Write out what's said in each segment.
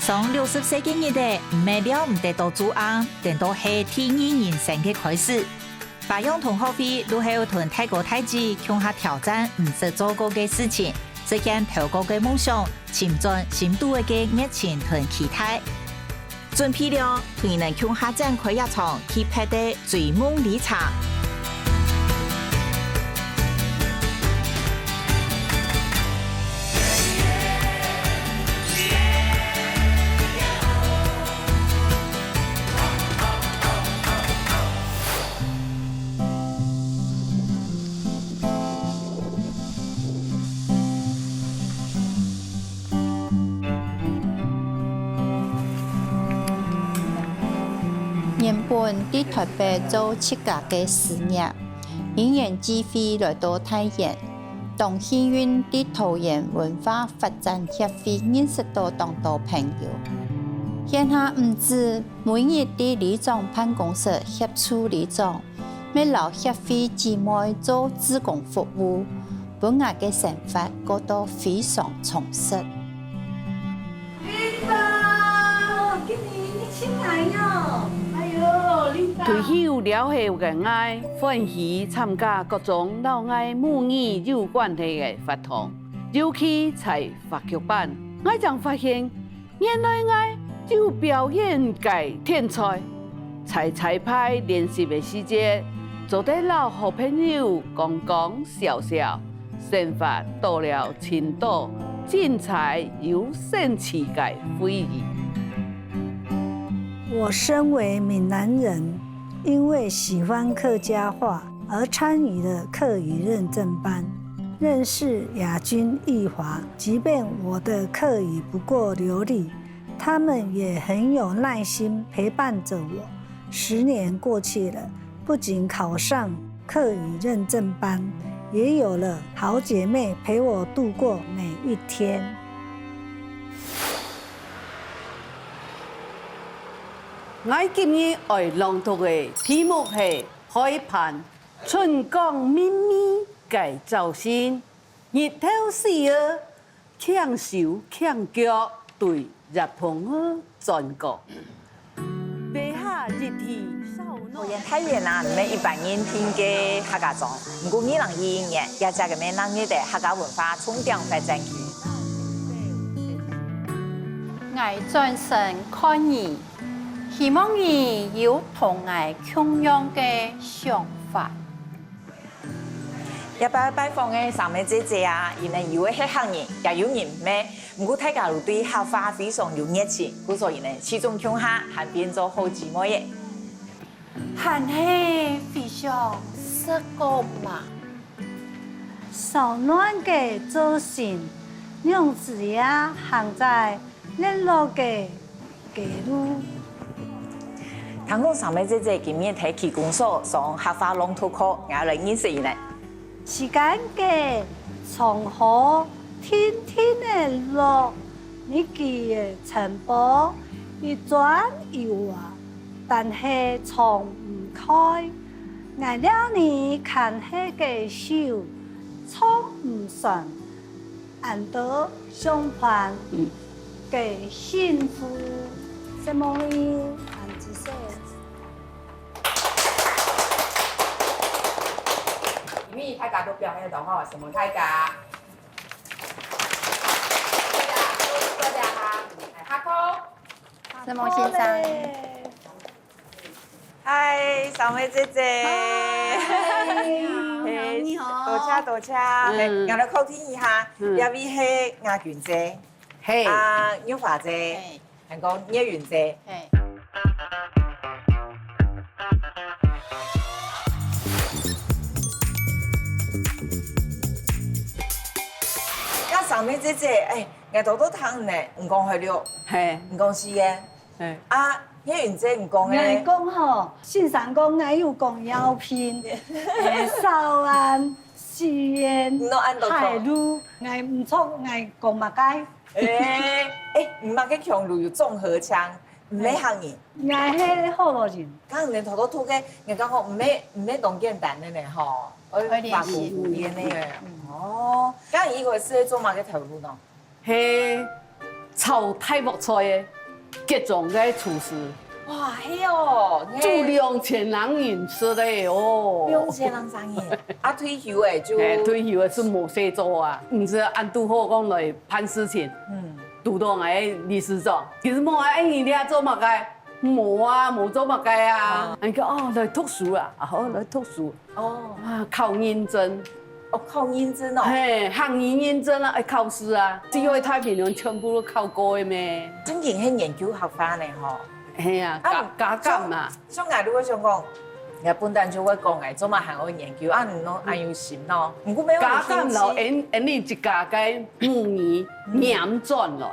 上60岁的日代，唔系了唔得到做案，等到系第二人生嘅开始。白羊同学会都系有同大哥大姐向下挑战唔识做过嘅事情，实现透过嘅梦想，潜进深度嘅热情同期待。准备了，同能向下展开一场去拍的追梦旅程。原本伫台北做7家嘅事业，因缘机会来到太原，同幸运伫桃园文化发展协会认识到当多朋友。现下唔止每日伫里长办公室协助里长，要留协会姊妹做志工服务，本下嘅生活过得非常充实。丽达，今年你请来哟！退休了后嘅爱欢喜参加各种老爱母女有关系嘅活动，尤其在话剧班，我才发现原来爱有表演嘅天才。在彩排练习嘅时节，做得老好朋友讲讲笑笑，生活到了青岛，精彩又神奇嘅回忆。我身为闽南人，因为喜欢客家话而参与了客语认证班，认识亚军、义华。即便我的客语不够流利，他们也很有耐心陪伴着我。10年过去了，不仅考上客语认证班，也有了好姐妹陪我度过每一天。我今日要朗读的题目是《海畔春光明媚嘅造型》，日头时啊，强手强脚对日棚啊转角，地下日天少桃园太原啊，唔系一般人听嘅客家庄，不过2021年也只个咩人日的客家文化重点发展区。我转身看你。希望你有同我同样嘅想法。一拜拜访嘅三妹姐姐啊，因为有嘅客人也有人脉，不过大家都对客家非常有热情，故所以呢，始终向下还变做好姊妹嘅。还是非常适合嘛。少暖嘅造型，让子也行在热闹嘅街路。听讲三妹姐姐今日喺旗公所上客家朗读课，我来认识伊呢。时间嘅从河天天嘅落，你记嘅城堡一转一弯，但是从唔开。挨了你看迄个手，冲唔顺，按到相伴嘅幸福，什么意？因为大家都表现得很好，什么大家？大家好，哈口，什么先生？嗨，三妹姐姐。你好。多谢。我来考听一下，一位是亚军姐，玉华姐，还讲叶云姐。三妹姐姐，我多听呢，唔讲去了，唔讲是嘅，啊，叶云姐唔讲嘅。我讲吼，欣赏讲我有讲药品，扫安、西园、海路，我唔错，我讲马街。唔捌去强路有综合枪，唔咩行嘢。我迄好多人。刚你头拖嘅，我讲好唔咩咁简单嘅呢，吼，我法服务嘅呢个。哦，咁依個是做乜嘅頭路呢？係炒泰国菜的各种的厨师，哇，嘿哦，煮2000人饮食的哦。 2000人生意，啊，退休的就退休的是无事做啊，唔是按拄好讲来办事情，拄到来理事长，其实冇啊，你俩做嘛该，冇啊，冇做嘛该啊，你讲哦来读书啊，好来读书，哦啊考认真。哦靠认真哦，嘿，行业认真啊，爱考试啊，只会太平洋全部都考过的咩？真正係研究學翻的吼。嘿啊，加减嘛。像我如果想講，日本單就會講誒，做嘛行去研究，啊，唔儂安有心咯。唔過咩加減就因你一家嘅母語念轉來，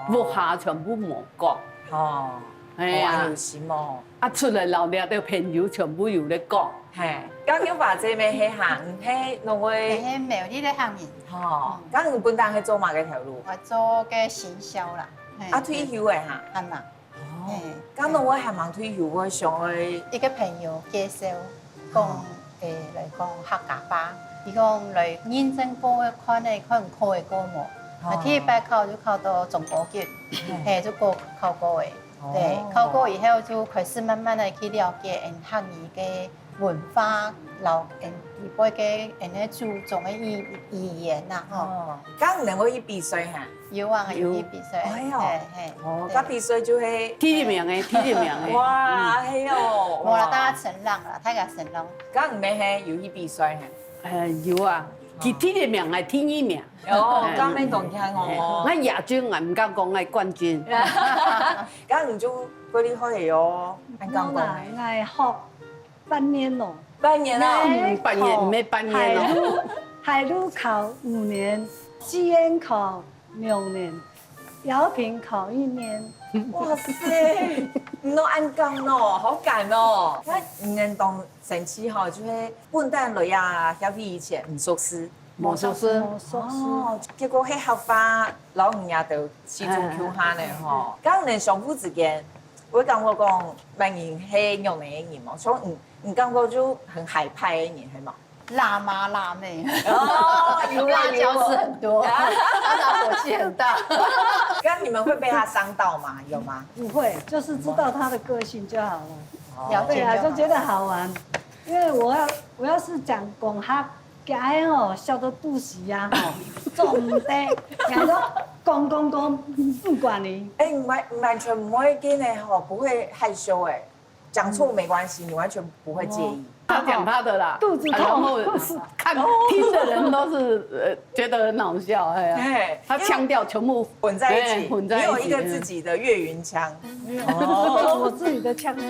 目下全部冇講。哦，係啊安有心哦。啊，出嚟留掠到朋友全部有咧講。係，咁你話這咩係行係儂會，喺苗栗咧行業，哦，咁日本單係做嘛嘅條路？我做嘅行銷啦。啊，退休嘅嚇。係嘛？哦，咁儂會係忙退休，我想去。一個朋友介紹講嚟講客家話，伊講嚟認真報嘅看咧，可能考會過冇。我第一擺考就考到總國級，就考過嘅。對，考過以後就開始慢慢地去了解客語嘅文化，留一輩嘅人注重嘅語言呐，吼。哦，咁能夠去比賽嚇？有啊，有去比賽。哎呦係。哦，咁比賽就係。第一名嘅。哇，係哦。冇啦，大家承認啦，大家承認。咁唔係係有去比賽嚇？有啊，佢第一名係第一名。哦，咁咩動聽我？我亞軍我唔敢講係冠軍。咁唔就嗰啲開嚟哦，啱啱講。我學半年咯，半年啦。半年唔係半年咯。海陸考5年，西安考6年，姚平考1年。哇塞，唔都按鋼咯，好趕哦。咁唔能當神奇嗬，就係本單類啊，曉飛以前唔熟悉。冇熟悉。哦，結果喺學法老五也就始終 Q 下咧嗬。咁你相互之間，我感覺講，萬人係用嚟嘅人嘛，所以唔感覺就很海派嘅人係嘛？辣媽辣妹，哦，有辣椒是很多，他火氣很大。咁你們會被他傷到嗎？有嗎？不會，就是知道他的個性就好了。了解對啊，就覺得好玩。因為我要是講講客家哦，笑到肚臍呀吼，做唔得，然後講，不管你。哎，完全唔會驚誒，吼，不會害羞誒，講錯沒關係，你完全不會介意。他講他的啦，肚子痛然後看聽的人都是覺得很好笑，哎呀，他腔調全部混在一起，混在一起，你有一個自己的粵語腔。哦，我自己的腔調。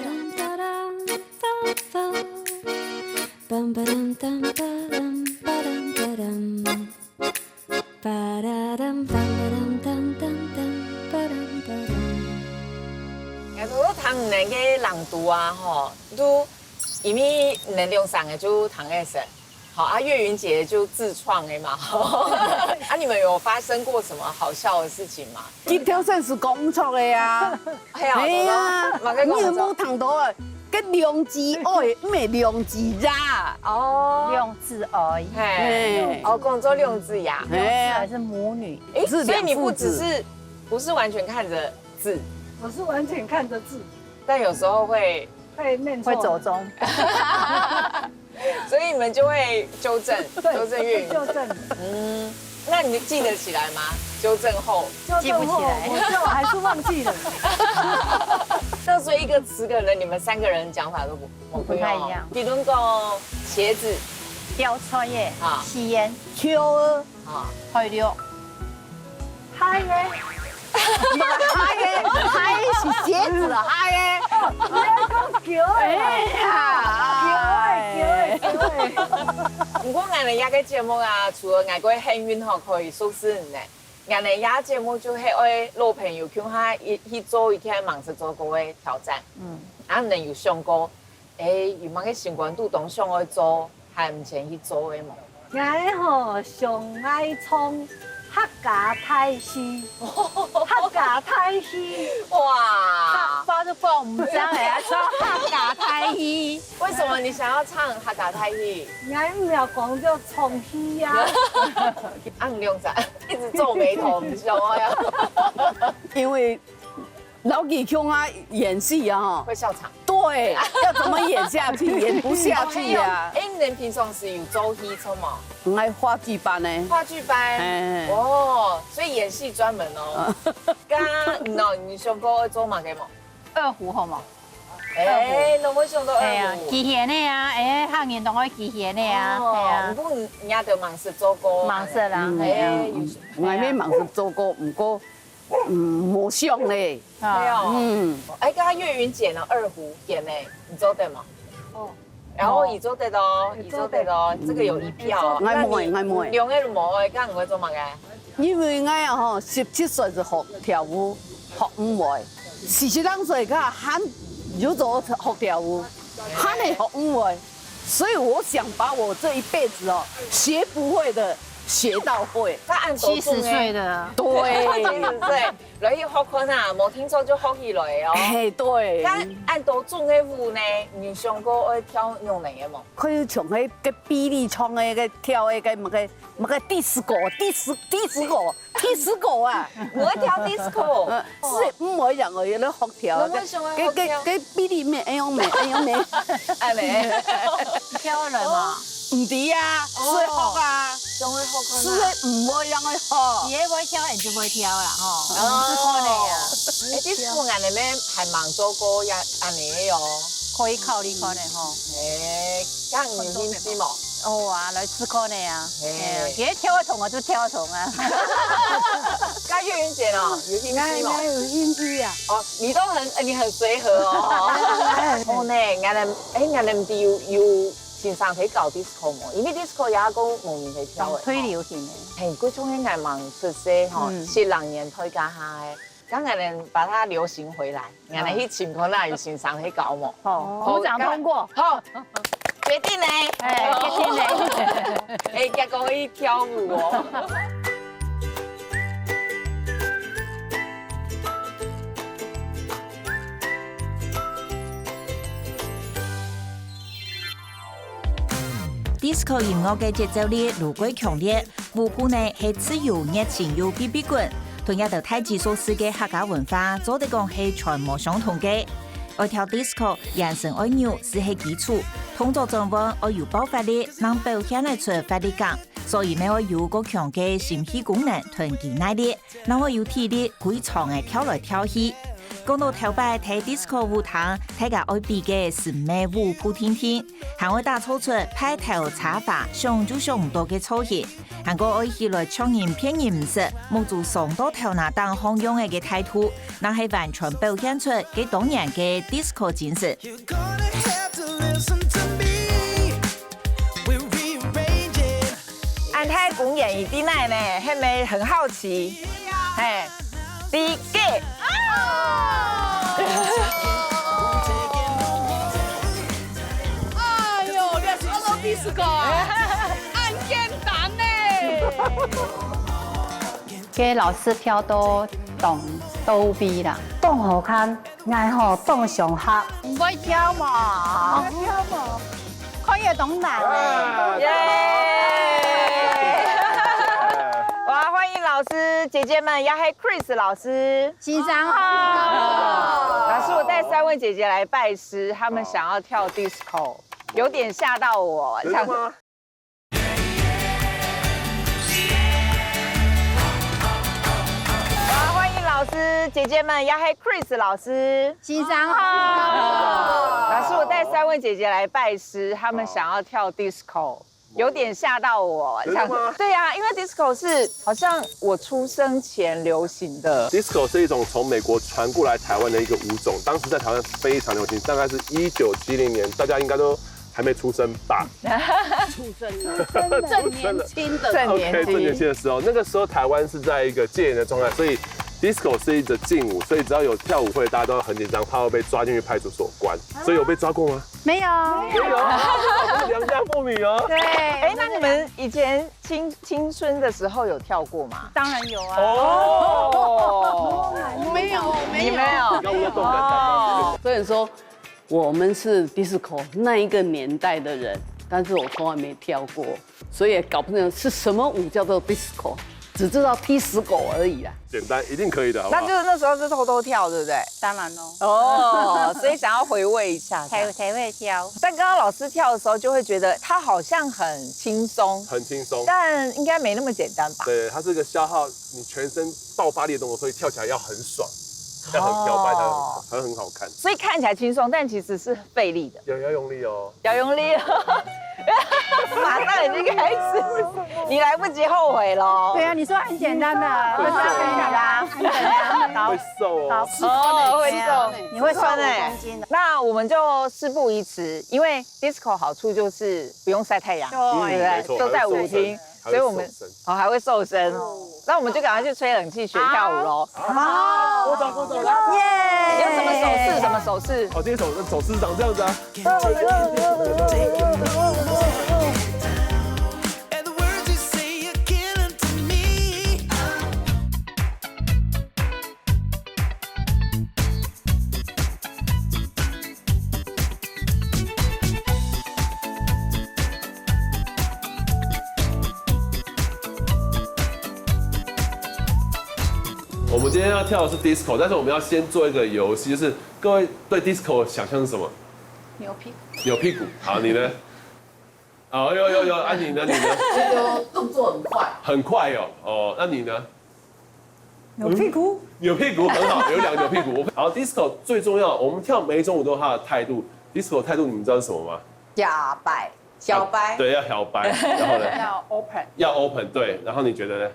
我談唔能嘅朗讀啊，吼，都因為能量上嘅就唐愛生，好啊，岳雲姐就自創嘅嘛，啊，你們有發生過什麼好笑的事情嗎？佢挑戰是工作的呀，係啊，你有冇聽到啊？個兩字愛，唔係兩字呀？哦，兩字而已，嘿，哦，工作兩字呀，還是母女。哎，所以你不是完全看着字，我是完全看着字，但有時候會念錯，會走鐘。所以你們就會糾正粵語。糾正。嗯，那你記得起來嗎？糾正後記不起來，我還是忘記了。那所以一個詞可能你們3個人講法都不太一樣。比如講茄子、標錯嘢、吸煙、跳啊、去了。嗨耶！嗨是鞋子的嗨你要講橋哎誒，呀，橋誒。不過我哋個節目啊，除了我個幸運嗬可以收視呢，我哋個節目就係愛老朋友叫下去做一天忙着做嗰個挑戰。啊，唔能有想過，有冇個新冠度當想去做，係唔前去做嘅嘛？我吼上愛創客家泰戲，客家泰戲。哇！發咗光唔知係啊，唱客家泰戲。為什麼你想要唱客家泰戲？我唔要講就創戲呀。啊，唔用仔，一直皺眉頭，唔笑啊！因为老几腔啊演戏啊哈，会笑场。对，要怎么演下去？演不下去啊。哎，你们平常是有做戏出吗？唔爱话剧班呢？话剧班。哦，所以演戏专门哦。刚你上过做嘛嘅冇？二胡好冇？哎，那我上到二胡。机弦的啊，哎，汉人同我机弦的啊，系啊。不过人家就忙是做歌。忙死啦，系啊。外面忙是做歌，唔过冇上嘞。对哦。哎，刚刚岳云姐呢，二胡演呢，你做对吗？哦。然后你做对的哦，你做对的哦，这个有一票。爱妹，用那个模的，刚唔会做嘛嘅？因为我啊吼，17岁就学跳舞，学舞会，42岁个喊就做学跳舞，喊的学舞会，所以我想把我这一辈子哦学不会的学到会。他按70岁的，对，70岁，来去学课呐，冇听错就学起来哦。哎，对。但按多种的舞呢，你上过会跳用哪个冇？可以从迄个比利创的个跳的个disco 啊，我会跳 disco，是舞会让我有咧学跳，个比利妹哎呦妹，哎没，跳人嘛。唔知啊，会学啊，上会学课是会唔会让佢学？也会跳，人就会跳啦，吼。是可能啊。哎，disco 俺那边还忙做过呀，安尼哟。可以考虑可能吼。哎，咁唔認知冇？哦啊，來試可能啊。誒，其實跳得同我就跳得同啊。咁岳云姐呢？有認知冇？有印記啊。哦，你都你很隨和哦。好呢，俺哋唔知要線上睇搞 disco 冇？因為 disco 也講冇人去跳嘅。推流行嘅。係，嗰種嘅藝盲出色吼，是人人推介下嘅。刚才人把它流行回来，俺哋去情況那有線上去搞冇？好，鼓掌通過。好，決定咧。決定咧。哎，結果可以跳舞哦。Disco 音樂嘅節奏力如果強烈，舞步呢係自由熱情又比比滾。同一道太極所示嘅客家文化，做得講係全無相同嘅。愛跳 disco， 人生愛扭是係基礎，動作中文愛有爆發力，能表現得出發力感，所以咪愛有個強嘅心肺功能同肌耐力，能愛有體力可以長嘅跳來跳去。講到頭擺睇 disco 舞堂，大家愛比嘅是咩舞步聽聽，還會打操出派頭插法，上就上多嘅操戲，還個愛起來唱音偏音色，冇做上多頭拿當向用嘅態度，那係完全表現出佢當年嘅 disco 精神。安泰公演一定來呢，係咪很好奇？係，第一個。哎呦，你係講到 disco 按鍵彈呢？嘅老師跳都動都比啦，動好看，愛好動上客。唔會跳嘛？跳嘛？可以懂難嘅。耶！哇，歡迎老師姐姐們，也係 Chris 老師。先生好。老師，我帶3位姐姐來拜師，他們想要跳 disco， 有點嚇到我。真的嗎？哇，歡迎老師姐姐們，也係 Chris 老師。先生好。老師，我帶3位姐姐來拜師，他們想要跳 disco。有點嚇到我，對呀，因為 disco 是好像我出生前流行的。disco 是一種從美國傳過來台灣的一個舞種，當時在台灣非常流行，大概是1970年，大家應該都還沒出生吧？出生了，正年輕的，正年輕的時候，那個時候台灣是在一個戒嚴的狀態，所以 disco 是一個禁舞，所以只要有跳舞會，大家都很緊張，怕會被抓進去派出所關。所以有被抓過嗎？沒有。沒有，良家婦女哦。對，哎，那你們以前青春的時候有跳過嗎？當然有啊。哦，沒有，你沒有。哦。所以說，我們是 disco 那一個年代的人，但是我從來沒跳過，所以也搞不清是什麼舞叫做 disco。只知道踢死狗而已啦。简单，一定可以的，好不好？那就是那时候是偷偷跳，对不对？当然喽，哦，所以想要回味一下。才会跳。但刚刚老师跳的时候，就会觉得他好像很轻松，很轻松，但应该没那么简单吧？对，它是个消耗你全身爆发力的动作，所以跳起来要很爽，要很摇摆，才会很好看。所以看起来轻松，但其实是费力的，要用力哦，要用力。马上已经开始，你来不及后悔了。对啊，你说很简单的，我说很简单，很简单，会瘦哦。哦，会瘦，你会瘦5哎公斤的。那我们就事不宜迟，因为 disco 好处就是不用晒太阳，对不没对？错都在舞厅，所以我们还会瘦身。那我们就赶快去吹冷气学跳舞喽。好，我走了，耶！有什么手势？什么手势？哦，今天手势长这样子啊。And the words you say are killing to me. 我们今天要跳的是 disco， 但是我们要先做一个游戏，就是各位对 disco 的想象是什么？扭屁股。扭屁股。好，你呢？哦，有，啊你呢？这个动作很快，很快哦。哦，那你呢？扭屁股，扭屁股很好，有2个扭屁股。好 ，disco 最重要，我们跳每一种舞都有它的态度。disco 的态度你们知道是什么吗？假摆，小摆。对，要摇摆，然后呢？要 open。要 open， 对，然后你觉得呢？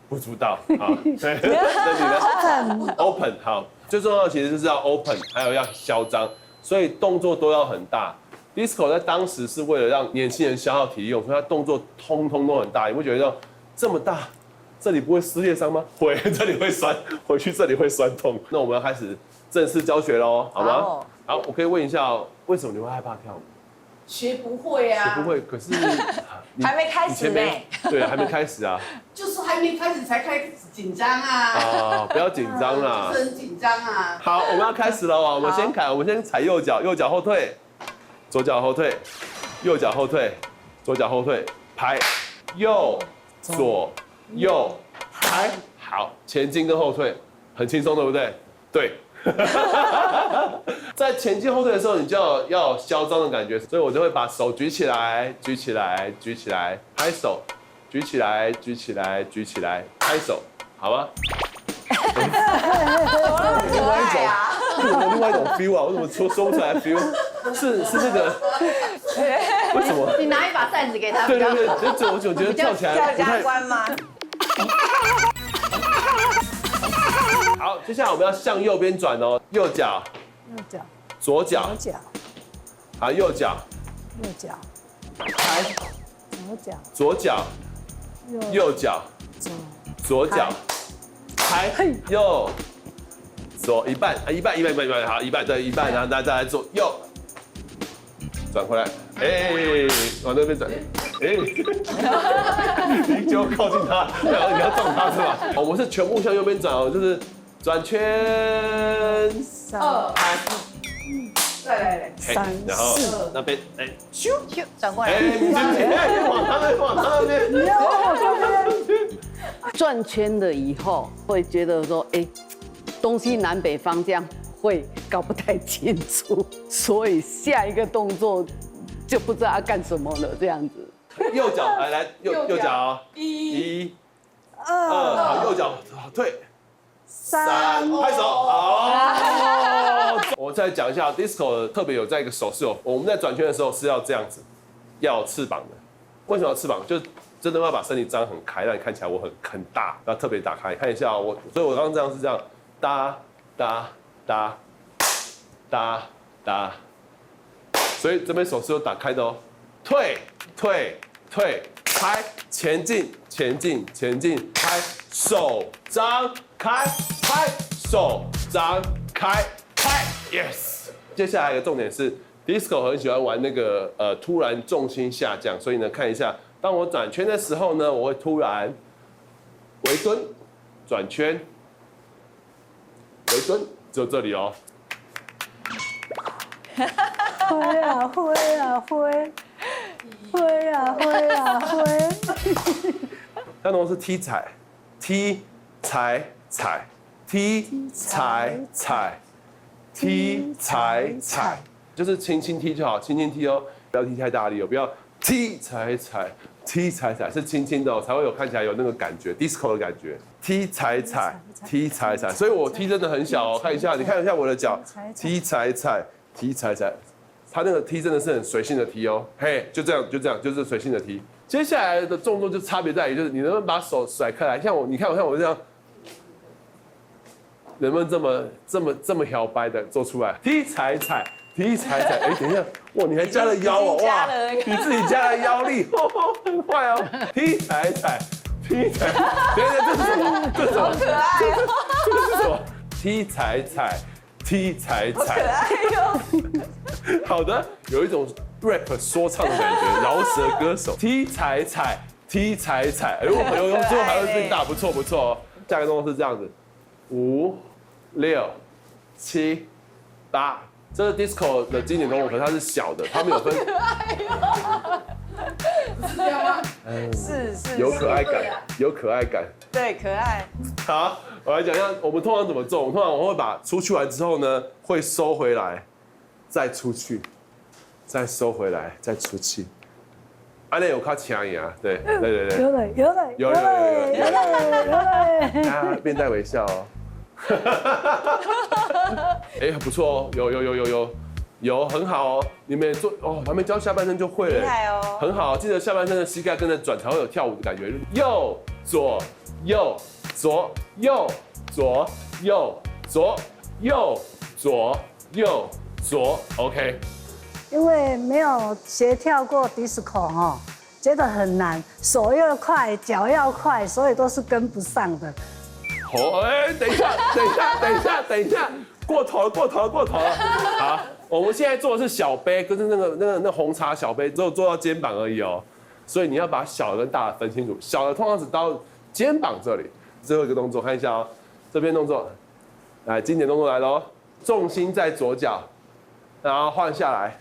不知道，好，对，那你呢 ？open， 好，最重要的其实就是要 open， 还有要嚣张，所以动作都要很大。disco 在当时是为了让年轻人消耗体力用，所以它动作通通都很大。你不觉得这么大，这里不会撕裂伤吗？会，这里会酸，回去这里会酸痛。那我们要开始正式教学喽，好吗？好，我可以问一下，为什么你会害怕跳舞？学不会啊，学不会，可是还没开始呢。对，还没开始啊。就是还没开始才开始紧张啊。啊，不要紧张啦。就是很紧张啊。好，我们要开始了哦。我们先踩右脚，右脚后退，左脚后退，右脚后退，左脚后退，拍，右左右拍。好，前进跟后退，很轻松，对不对？对。在前进后退的时候，你就要有嚣张的感觉，所以我就会把手举起来，举起来，举起来，拍手，举起来，举起来，举起来，拍手，好吗？另外一种，另外一种 feel 啊，我怎么说不出来 feel？是那个，为什么？你拿一把扇子给他。对，我总觉得跳起来不太。吗？好，接下来我们要向右边转哦，右脚，左脚，好，右脚，拍，左脚，右脚，左脚，拍，右，左一半，一半，好，一半，对，一半，然后大家再来做右，转回来，哎，往那边转，哎，你就靠近他，然后你要撞他是吧？我们是全部向右边转哦，就是转圈2拍。对，然后那边哎咻转过来。往他那边，转圈了以后会觉得说，哎，东西南北方这样会搞不太清楚，所以下一个动作就不知道要干什么了，这样子。右脚来右脚，1、2，好，右脚退，3，拍手，好。我再讲一下 disco 特别有在一个手势哦，我们在转圈的时候是要这样子，要有翅膀的。为什么要翅膀？就真的要把身体张很开，让你看起来我很大，然后特别打开。看一下所以我刚刚这样是这样，哒哒哒哒哒，所以这边手是有打开的哦，退，拍，前进，拍，手张开，拍，手张开，拍 ，yes。接下来一个重点是 ，disco 很喜欢玩那个突然重心下降，所以呢，看一下，当我转圈的时候呢，我会突然微蹲，转圈，微蹲，只有这里哦。挥啊挥啊挥，挥啊挥啊挥。下动作是踢踩，踢踩踩，踢踩踩，踢踩踩，就是轻轻踢就好，轻轻踢哦，不要踢太大力哦，不要踢踩踩，踢踩踩是轻轻的哦，才会有看起来有那个感觉 ，disco 的感觉。踢踩踩，踢踩踩，所以我踢真的很小哦，看一下，你看一下我的脚，踢踩踩，踢踩踩，它那个踢真的是很随性的踢哦，嘿，就这样，就这样，就是随性的踢。接下来的动作就差别在于，就是你能不能把手甩开来，像我，你看我这样。能不能这么摇摆的做出来？踢踩踩，踢踩踩，哎，等一下，哇，你还加了腰哦，哇，你自己加了腰力，很坏哦。踢踩踩，踢踩，等一下，这是什么？这是什么？好可爱哦！这是什么？踢踩踩，踢踩踩，好可爱哟。好的，有一种 rap 说唱的感觉，饶舌歌手。踢踩踩，踢踩踩，哎呦，最后还会变大，不错不错哦。下一个动作是这样子。5、6、7、8，这是 disco 的经典动作，可是它是小的，它没有分。是这样吗？是有可爱感，有可爱感。对，可爱。好，我来讲一下我们通常怎么做。我会把出去完之后呢，会收回来，再出去，再收回来，再出去。安内有靠强呀，对。有嘞，大家面带微笑哦。哎，不错哦，有，很好哦。你们也做哦，还没教下半身就会了，厉害哦，很好。记得下半身的膝盖跟着转，才会有跳舞的感觉。右左右左右左右左右左右左 ，OK。因为没有学跳过 disco 哈，觉得很难，手要快，脚要快，所以都是跟不上的。哦，哎，等一下，过头了。好，我们现在做的是小杯，跟那红茶小杯，只有做到肩膀而已哦。所以你要把小的跟大的分清楚，小的通常只到肩膀这里。最后一个动作，看一下哦，这边动作，来，经典动作来喽，重心在左脚，然后换下来。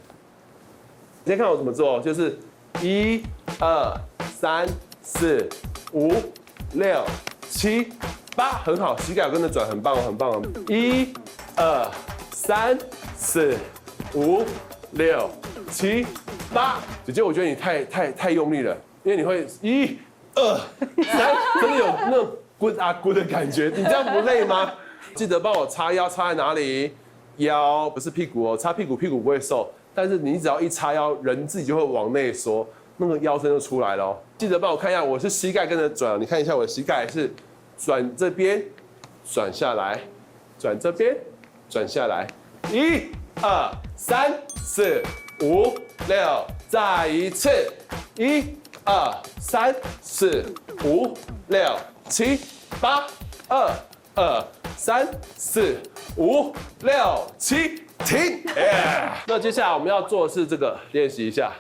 你先看我怎么做，就是1、2、3、4、5、6、7、8，很好，膝盖跟着转，很棒哦。1、2、3、4、5、6、7、8。姐姐，我觉得你太用力了，因为你会1、2、3，真的有那种滚啊滚的感觉。你这样不累吗？记得帮我叉腰，叉在哪里？腰不是屁股哦，叉屁股，屁股不会瘦。但是你只要一叉腰，人自己就会往内缩，那个腰身就出来了哦。记得帮我看一下，我是膝盖跟着转，你看一下我的膝盖是转这边，转下来，转这边，转下来。1、2、3、4、5、6，再一次。1、2、3、4、5、6、7、8、2、3、4、5、6、7。停，那接下来我们要做的是这个，练习一下。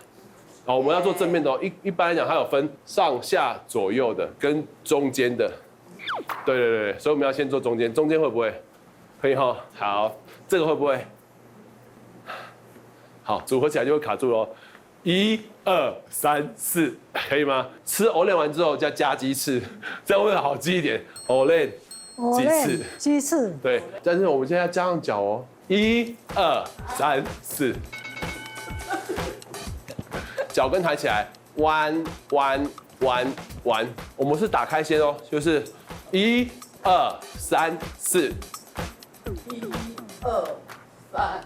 好，我们要做正面的哦。一般来讲，它有分上下左右的跟中间的。对，所以我们要先做中间。中间会不会？可以哈。好，这个会不会？好，组合起来就会卡住喽。1、2、3、4，可以吗？吃 Olen 完之后加鸡翅，这样会好记一点。Olen 鸡翅。对，但是我们现在要加上脚哦。1、2、3、4，脚跟抬起来，弯。我们是打开先哦，就是1、2、3、4。1、2、3、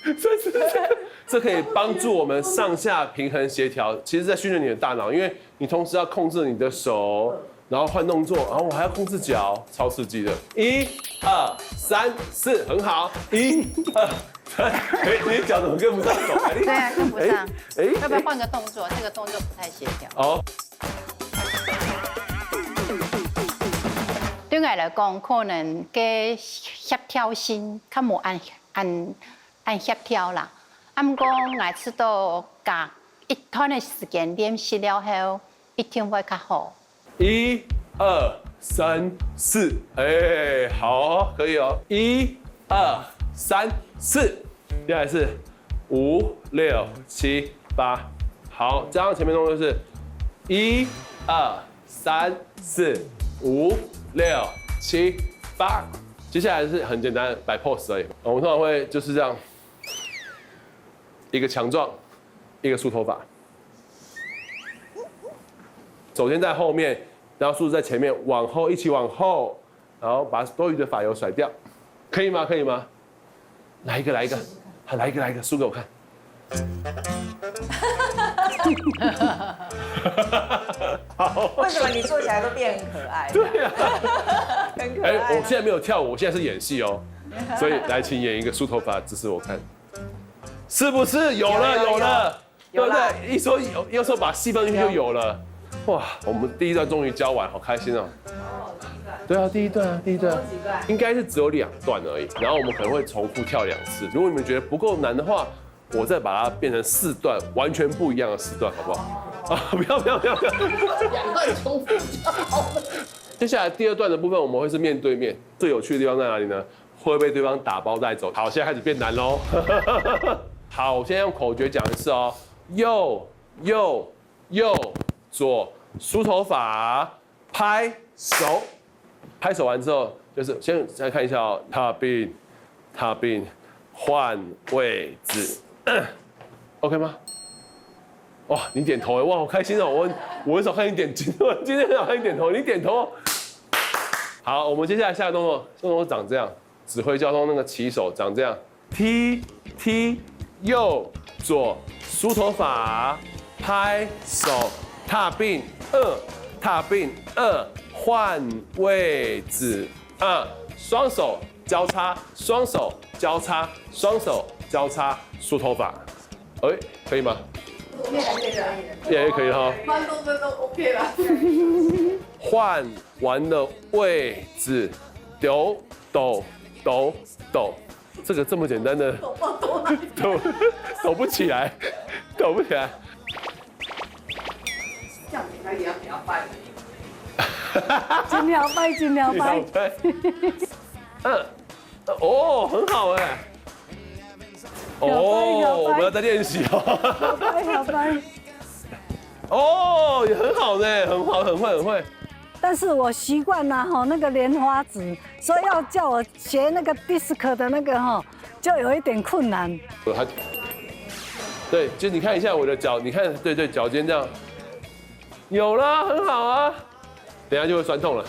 4。这可以帮助我们上下平衡协调。其实，在训练你的大脑，因为你同时要控制你的手。然后换动作，然后我还要控制脚，超刺激的。1、2、3、4，很好。1、2、3，哎，你脚怎么跟不上手？对啊，跟不上。哎，要不要换个动作？这个动作不太協調。哦。對我來講，可能嘅協調性較冇按協調啦。不過我知道隔一段嘅時間練習了後，一定會較好。1、2、3、4，哎，好，可以哦。1、2、3、4，接下来是5、6、7、8，好，加上前面动作就是1、2、3、4、5、6、7、8。接下来是很简单的摆 pose 而已。我们通常会就是这样，一个强壮，一个梳头发，手先在后面，然后梳子在前面，往后一起往后，然后把多余的发油甩掉，可以吗？可以吗？来一个，好，来一个，梳给我看。好，为什么你做起来都变很可爱？对啊，很可爱。我现在没有跳舞，我现在是演戏哦，所以来，请演一个梳头发的姿势，我看，是不是有了？对不对？一说有时候把戏放进去就有了。哇，我们第一段终于教完，好开心哦。对啊，第一段，应该是只有2段而已，然后我们可能会重复跳2次。如果你们觉得不够难的话，我再把它变成4段，完全不一样的4段，好不好？啊，不要！2段重复就好了。接下来第2段的部分，我们会是面对面。最有趣的地方在哪里呢？会被对方打包带走。好，现在开始变难喽。好，我现在用口诀讲一次哦。右，左，梳头发，拍手。拍手完之后，就是先来看一下哦，踏并，换位置，OK 吗？哇，你点头哎，哇，好开心哦！我很少看你点，今天很少看你点头，你点头。好，我们接下来下个动作长这样，指挥交通那个起手长这样，踢，右左，梳头发，拍手，踏并2，换位置2，双手交叉，梳头发，可以吗？越来越可以了哈。慢动作都 OK 了。换完了位置，抖，这个这么简单的，抖不起来。这样你也要拜。尽量掰。哦，很好哎。哦，我们要再练习哦。好掰。哦，也很好呢，很好，很会。但是我习惯了哈那个莲花指，所以要叫我学那个 disc 的那个哈，就有一点困难。对，就你看一下我的脚，你看，对，脚尖这样，有了，很好啊。等一下就会酸痛了，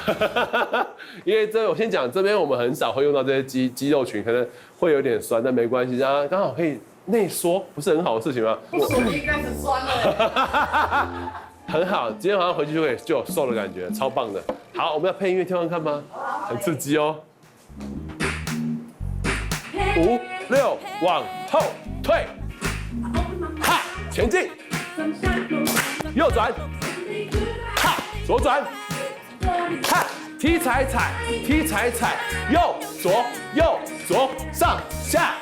因为我先讲这边我们很少会用到这些肌肉群，可能会有点酸，但没关系，然后刚好可以内缩，不是很好的事情吗？我手应该是酸了。很好，今天晚上回去就有瘦的感觉，超棒的。好，我们要配音乐跳看看吗？很刺激哦。5、6，往后退，哈，前进，右转，哈，左转。哈，踢踩，右左，上下。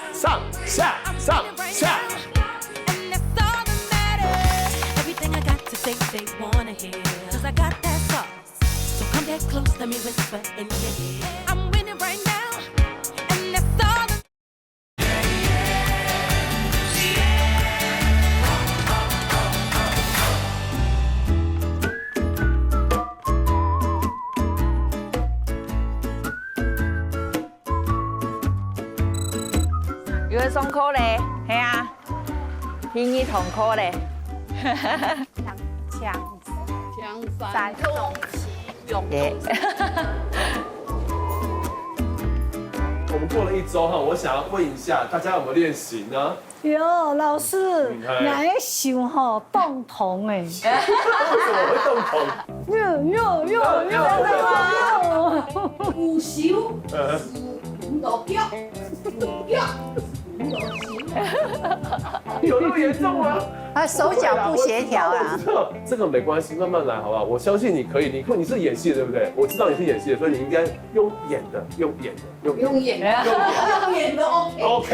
And that's all that matters. Everything I got to say, they wanna hear. 'Cause I got that sauce. So come get close, let me whisper in your ear. I'm winning right now. And that's all that有人松口嘞，系啊，平一同口嘞。枪三空用我们过了1周哈，我想要问一下大家有没有练习呢？有老师，哪一想吼动童哎？为什么会动童？午休，老掉，有那么严重吗？手脚不协调啊。我知道这个没关系，慢慢来，好不好？我相信你可以。你是演戏的，对不对？我知道你是演戏的，所以你应该用演的。用演的 OK，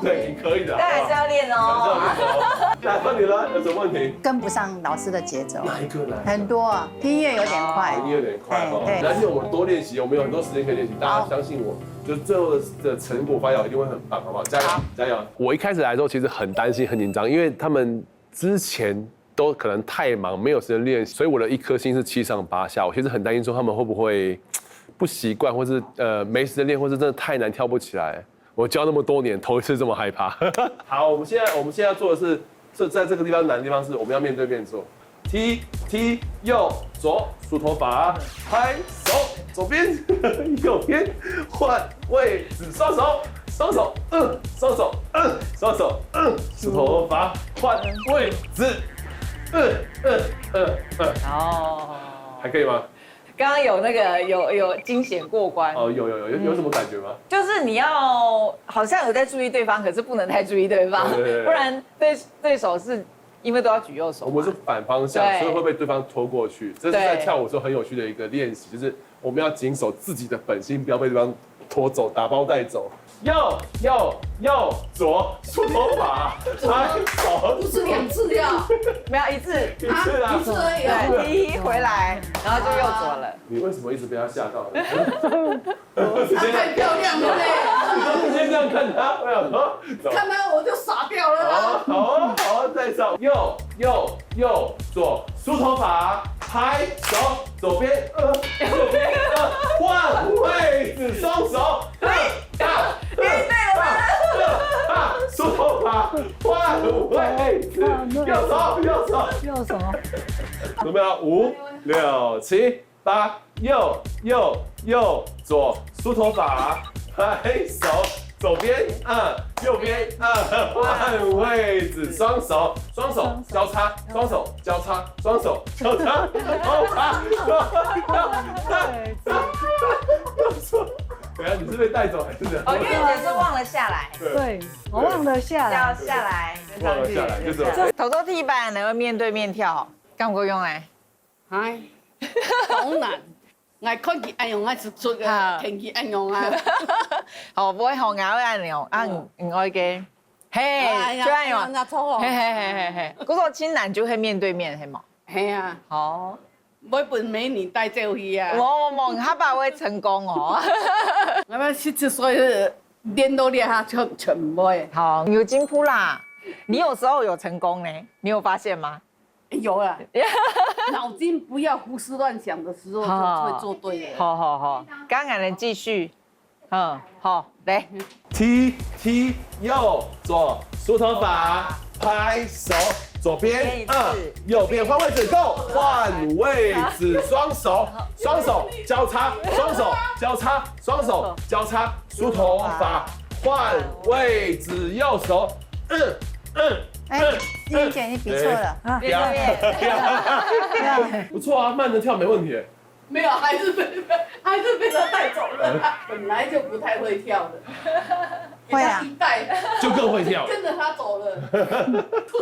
对，你可以的。但还是要练哦。来，换你了，有什么问题？跟不上老师的节奏，哪一个来？很多啊，音乐有点快，你有点快哦。对，但是我们多练习，我们有很多时间可以练习。大家相信我，就最后的成果发表一定会很棒，好不好？加油！我一开始来的时候其实很担心、很紧张，因为他们之前都可能太忙，没有时间练，所以我的一颗心是7上8下。我其实很担心说他们会不会不习惯，或是没时间练，或是真的太难跳不起来。我教那么多年，头一次这么害怕。好，我们现在要做的是，在这个地方难的地方是我们要面对面做。踢右左梳头发，拍手左边右边换位置，双手双手梳头发换位置，哦，还可以吗？刚刚有那个有惊险过关哦，有什么感觉吗？就是你要好像有在注意对方，可是不能太注意对方，对不然对手是因为都要举右手嘛。我们是反方向，对所以会被对方拖过去。这是在跳舞的时候很有趣的一个练习，就是我们要谨守自己的本心，不要被对方拖走、打包带走。右左梳头发，拍手，不是2次跳，没有一次一次啊，一次而已啊。对，第一回来，然后就右左了。你为什么一直被他吓到呢？她太漂亮了嘞，你都直接这样看他，我想说，走。看到我就傻掉了啦。好，再走，右左梳头发，拍手，左边右边换位置，双手梳头发换位置，右手，又什么？准备好，5、6、7、8，右左梳头发，拍手。左边右边换位置，双手交叉，双手交叉，双手交叉，等下你是被带走还是怎样？哦，因为你是忘了下来，对，我忘了下要来。下来，忘了下来就是头头踢板能够面对面跳，敢不够用哎？唉，好难。我看佢按用我出啊，天气按用啊。哦，不會學咬按鈕，唔愛嘅，嘿，最按鈕，嘿，嗰個親男就係面對面係嘛？係啊，好，每本美女帶走去啊。我下巴會成功哦。我要17歲練到練下全會。好，你有進步啦。你有時候有成功呢，你有發現嗎？有啊，腦筋不要胡思亂想的時候就會做對了。好，剛才人繼續，好，嚟。踢右左梳頭髮，拍手，左邊右邊換位置 ，Go， 換位置，雙手交叉，雙手交叉，梳頭髮，換位置，右手，哎，英姐你比错了，不錯啊，慢着跳沒問題。沒有，還是被他帶走了。本來就不太會跳的，會啊，一帶就更會跳，跟着他走了。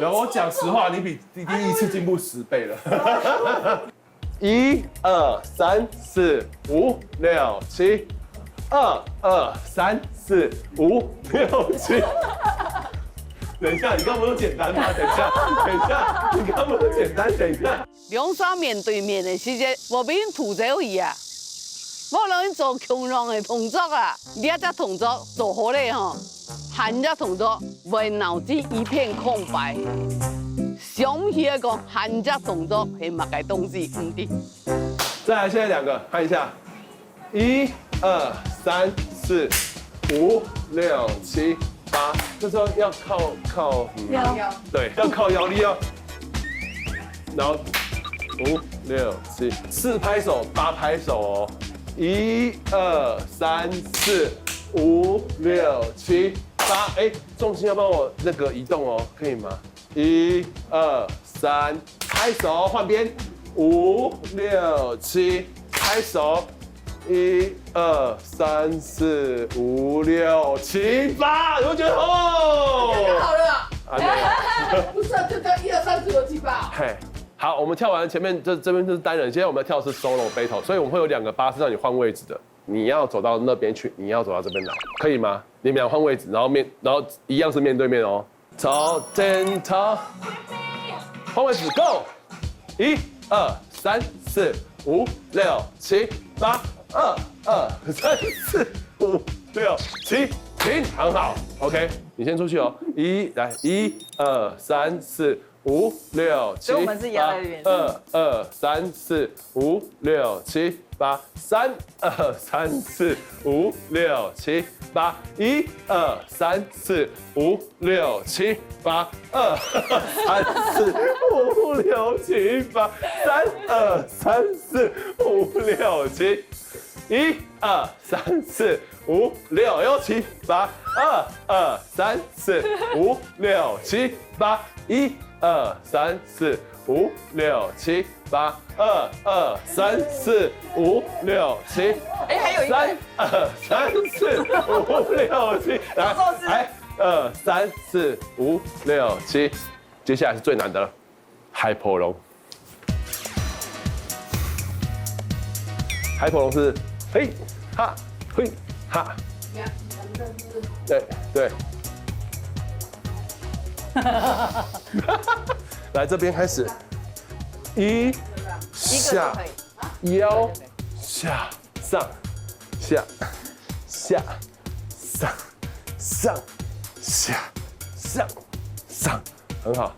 然後我講實話，你比第一次進步10倍了。1、2、3、4、5、6、7。2、3、4、5、6、7。等一下，你刚不是简单吗？等一下，你刚不是简单？等一下。兩手面對面的時間，我俾人吐走去啊！我讓你做強壯的動作啊！你一隻動作做好咧吼，下隻動作為腦子一片空白。想不起來講下隻動作係乜嘅東西，唔對。再來，現在2個，看一下。1、2、3、4、5、6、7、8，這時候要靠腰，對，要靠腰力哦。然後5、6、7， 4拍手8拍手哦。1、2、3、4、5、6、7、8，哎，重心要幫我那個移動哦，可以嗎？1、2、3，拍手換邊。5、6、7，拍手。1、2、3、4、5、6、7、8，有沒有覺得哦？好了，啊，不是，就叫1、2、3、4、5、7、8。嘿，好，我們跳完前面這邊就是單人，現在我們要跳的是 solo battle，所以我們會有2個巴士讓你換位置的，你要走到那邊去，你要走到這邊來，可以嗎？你們倆換位置，然後一樣是面對面哦。頭枕頭，換位置 ，Go！ 1、2、3、4、5、6、7、8。2、3、4、5、6、7，停，很好 ，OK， 你先出去哦。1、2、3、4、5、6、所以我们是摇7、的原8、2、3、4、5、6、7、8、3、2、3、4、5、6、7、8、1、2、3、4、5、6、7、8、2、3、4、5、6、7、8、3、2、3、4、5、6、7、1、2、3、4、5、6、又7、8、2、2、3、4、5、6、7、8、1、2、3、4、5、6、7、8、2、2、3、4、5、6、7，哎，还有一个3、2、3、4、5、6、7，来，2、3、4、5、6、7，接下来是最难的了，海婆龙。海婆龙是嘿哈嘿哈，对对。来这边开始，一下腰下上下下上上下上上，很好。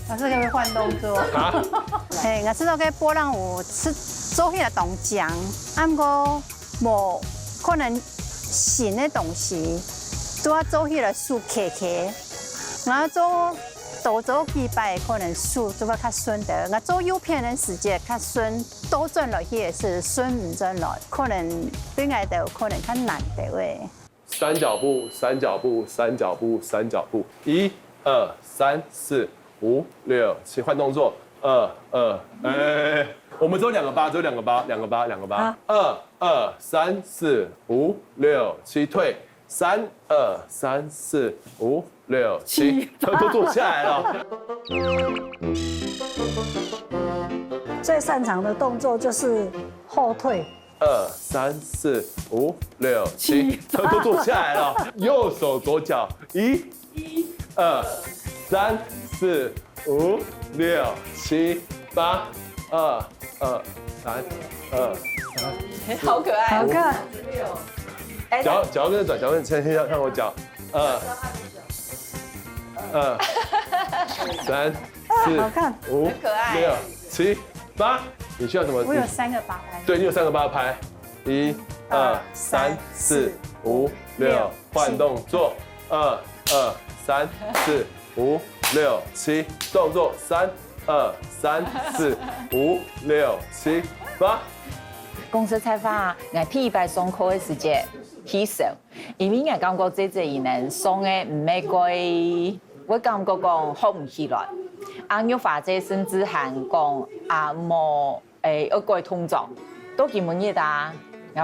老师可不可以换动作？啊，嘿，我知道个波浪有做迄个动作，啊，不过无可能新的东西，拄啊做迄个数克克，我做多做几摆可能数做要较顺的，我做右片的时间较顺，多转落去是顺唔转落，可能对我就可能较难的喂。三脚步，三脚步，三脚步，三脚步，1、2、3、4、5、6、7，换动作，2、2，哎，我们只有2个八，只有2个八，2个八，2个八，2、2、3、4、5、6、7，退，3、2、3、4、5、6、7，都坐下来了。最擅长的动作就是后退。 2、3、4、5、6、7，都坐下来了。右手左脚，1、2、3、4、5、6、7、8、2、2、3、2、3。好可爱，好看。哎，脚跟着转，脚跟先看我脚，2、3、好看4、5、很可爱6、7、8。你需要什么？我有3个八拍。对，你有3个八拍，1、2、3、4、5、6，换动作，2、2、3、4、5、6、7，动作3、2、3、4、5、6、7、8。公司采访我第一摆上课的时间起手，因为我感觉这技能上的唔係過，我感覺講學唔起來。啱要發這甚至係講冇要過通作，都基本嘢㗎。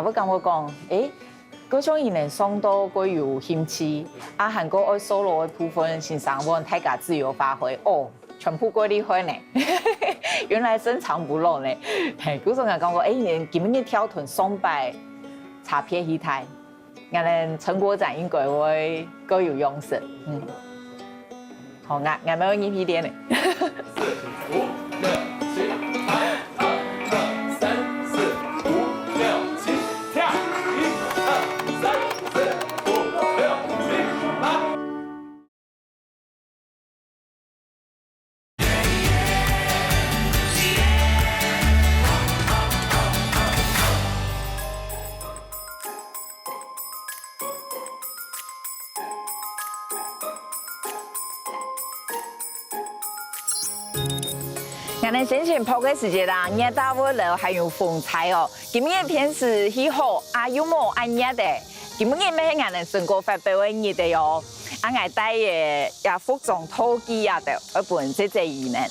我感覺講嗰種技能上到過有興趣，韓國愛 solo 的部分先生我大家自由發揮哦。 全部過厲害呢，原來深藏不露呢。係，嗰陣我講過，你今日跳團雙擺差別起態，我哋成果展應該會各有用神。好，我咪要一批練呢。4、5、6、7、8、2、3、4、5、6、7，跳1、2、3、4、5、6、7、8。 我哋先前跑嘅時間啦，熱到我了，還有風采哦。今日天時氣候有冇按熱的？今日咩係我哋成個發表嘅熱的喲。我帶嘅也服裝拖機啊的，一本這技能，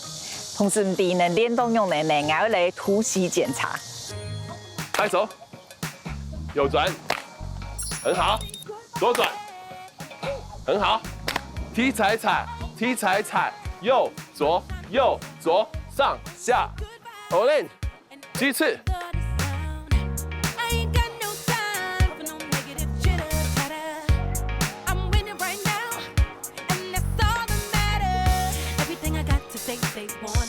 同時技能聯動用能力，我要嚟突襲檢查。抬手，右轉，很好，左轉，很好，踢踩踩，踢踩踩，右左右左。 上下 ，all in， 7次。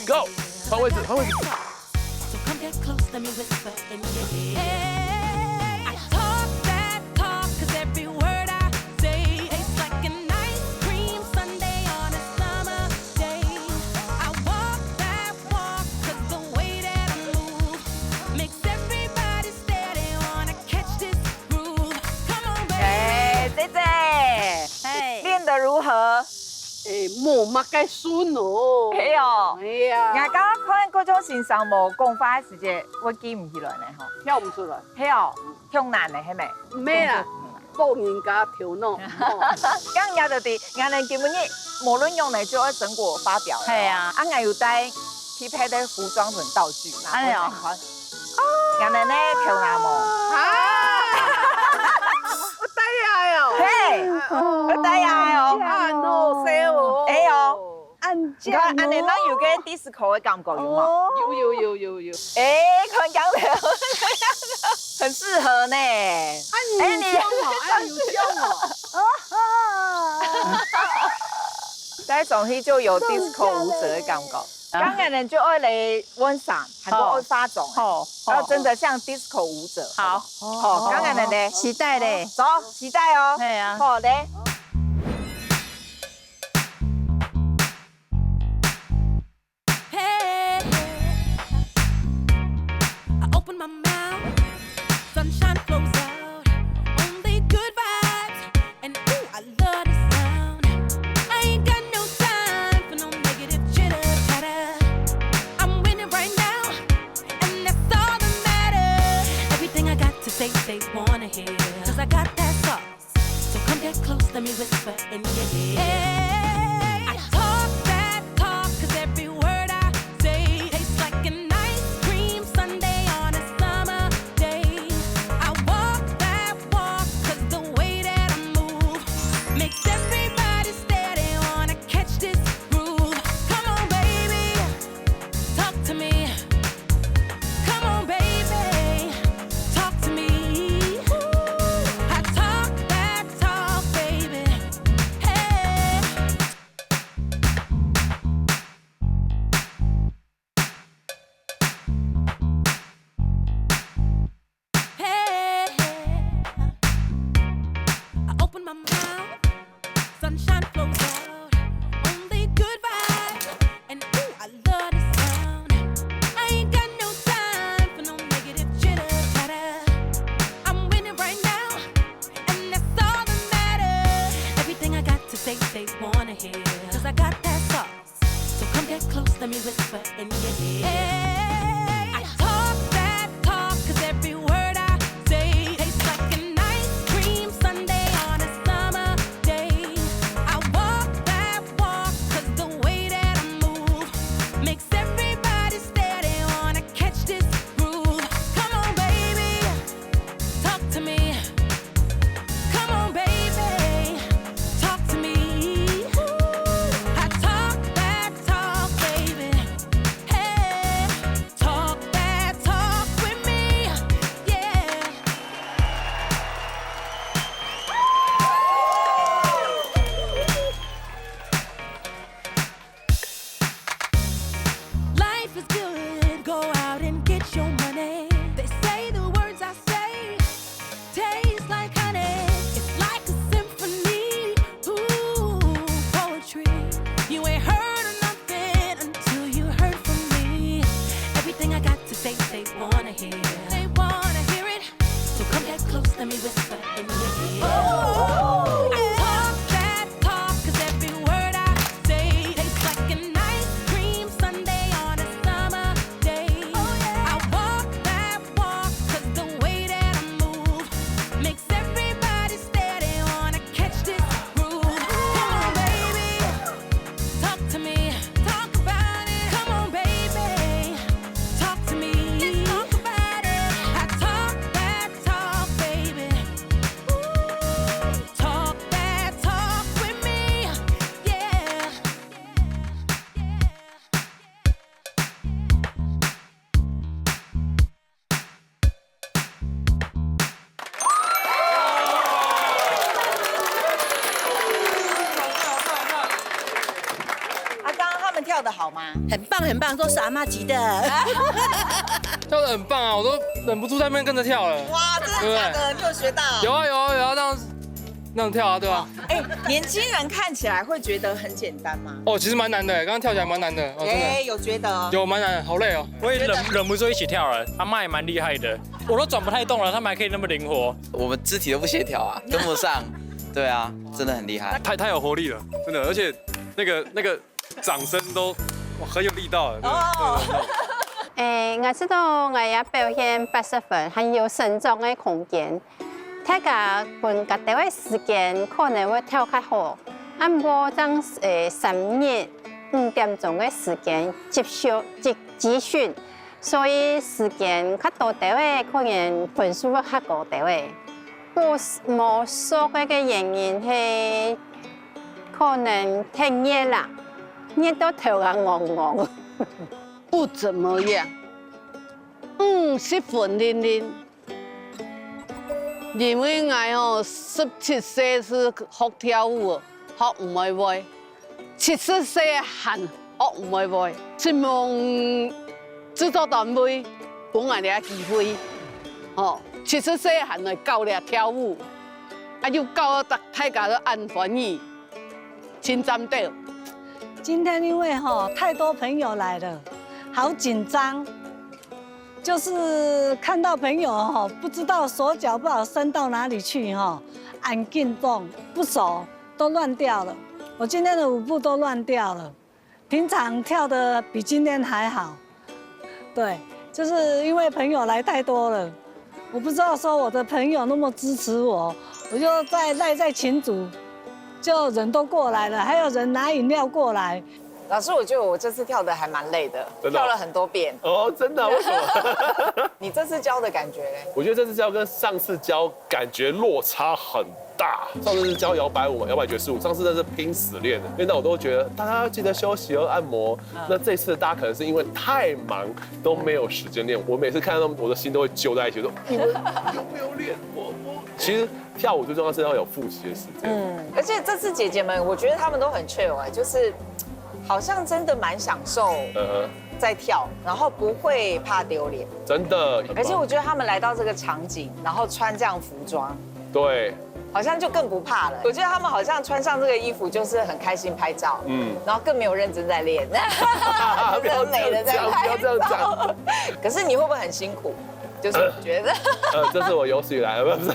Go， 换位置，换位置。莫嘛该孙哦。嘿哦，哎呀，我刚刚看各种欣赏无讲法的时节，我记唔起来呢吼。跳唔出来，嘿哦，挺难的，系咪？唔咩啦，帮人家调弄。刚也就啲，我哋基本嘅无论用哪就要成果发表。系啊，啊，我有带匹配的服装和道具嘛。哎呦，我哋呢跳哪模？啊！我带呀哟，嘿，我带呀哦。啊，no say 哦。哎呦。按你看，安尼咱有个 disco 的感觉有嘛？有。哎，看讲的很适合呢。按你香哦，按你香哦。在总戏就有 disco 舞者的感觉。刚才人就爱来温赏，很多会发种，然后真的像 disco 舞者。好，好，刚才人呢，期待嘞。走，期待哦。对啊。好嘞。Hey, I open my mouth, sunshine flows out, only good vibes, and ooh, I love the sound. I ain't got no time for no negative chitter chatter. I'm winning right now, and that's all that matters. Everything I got to say, they wanna hear, 'cause I got that sauce. So come get close, let me whisper in your ear. I talk that talk, 'cause every word I say tastes like an ice cream sundae on a summer day. I walk that walk, 'cause the way that I move makes everybody stare. They wanna catch this groove. Come on, baby, talk to me. Come on, baby, talk to me. I talk that talk, baby. Hey. Hey, I open my mouth, sunshine flows out, only good vibes, and ooh, I love the sound. I ain't got no time for no negative chitter chatter. I'm winning right now, and that's all that matters. Everything I got to say, they wanna hear, 'cause I got that sauce. So come get close, let me whisper in your ear. I talk that talk, 'cause every word I say tastes like an ice cream sundae on a summer day. I walk that walk, 'cause the way that I move makes everybody stare. They wanna catch this groove. Come on, baby, talk to me. Come on, baby, talk to me. I talk that talk, baby. Hey, talk that talk with me. Yeah. Life is good, go out and get your money. They say the words I say taste like honey. It's like a symphony, ooh, poetry. You ain't heard of nothing until you heard from me. Everything I got to say, they wanna hear. They wanna hear it. So come get close, let me whisper in your ear. I talk that talk, 'cause every word I say tastes like an ice cream sundae on a summer day. I walk that walk, 'cause the way that I move makes everybody stare. They wanna catch this groove. Come on, baby, talk to me. Talk about it. Come on, baby, talk to me. Let's talk about it. I talk that talk, baby. Ooh, talk that talk with me. Yeah.啊，刚刚他们跳的好吗？很棒很棒，都是阿妈级的。跳的很棒啊，我都忍不住在那边跟着跳了。哇，真的假的？你有学到？有啊，那样跳啊，对吧？哎，年轻人看起来会觉得很简单吗？哦，其实蛮难的，刚刚跳起来蛮难的，哦，真的有觉得？有蛮难的，好累哦。我也忍不住一起跳了，阿妈也蛮厉害的，我都转不太动了，他们还可以那么灵活。我们肢体都不协调啊，跟不上。对啊，真的很厉害。太有活力了，真的，而且那个掌声都哇很有力道。我知道我也表现80分，很有成长的空间。大家分隔段的时间可能会跳较好，不过将3日5點鐘的時間集訓，所以時間較多啲嘅，可能分數會較高啲嘅。我冇說過嘅原因係可能太熱啦，熱到頭啊昂。不怎麼樣，10分00。因為我17歲是學跳舞，學唔會，70歲喊學唔會，希望製作單位給我哋機會，70歲喊來教你跳舞，就教大家都安歡意，親站到。今天因為太多朋友來了，好緊張。就是看到朋友不知道手腳不好伸到哪裡去按勁動不熟都亂掉了。我今天的舞步都亂掉了，平常跳得比今天還好。對，就是因為朋友來太多了，我不知道說我的朋友那麼支持我，我就賴在群組，就人都過來了，還有人拿飲料過來。老師，我覺得我這次跳得還蠻累的，跳了很多遍。哦，真的？為什麼？你這次教的感覺呢？我覺得這次教跟上次教感覺落差很大。上次是教搖擺舞嘛，搖擺爵士舞，上次那是拼死練的。因為那我都覺得大家要記得休息和按摩。那這次大家可能是因為太忙都沒有時間練。我每次看到我的心都會揪在一起，說你們有沒有練？我其實跳舞最重要是要有複習的時間。而且這次姐姐們，我覺得她們都很 chill 就是好像真的蠻享受在跳，然後不會怕丟臉，真的。而且我覺得他們來到這個場景，然後穿這樣服裝，對，好像就更不怕了。我覺得他們好像穿上這個衣服就是很開心拍照，然後更沒有認真在練，很美的在拍照。可是你會不會很辛苦？就是覺得，這是我有史以來，不是，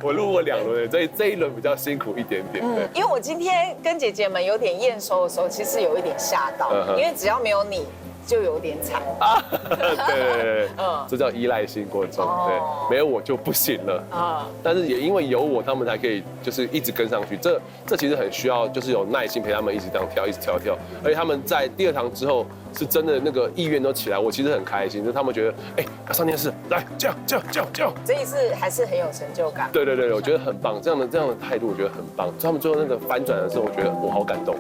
我錄過2輪，這一輪比較辛苦一點點。因為我今天跟姐姐們有點驗收的時候，其實有一點嚇到，因為只要沒有你，就有點慘。對，這叫依賴性過重，對，沒有我就不行了。但是也因為有我，他們才可以就是一直跟上去。這其實很需要，就是有耐心陪他們一直這樣跳，一直跳。而且他們在第2堂之後，是真的那個意願都起來，我其實很開心，就是他們覺得，要上電視，來叫。這一次還是很有成就感。對，我覺得很棒，這樣的態度我覺得很棒。他們最後那個翻轉的時候，我覺得我好感動。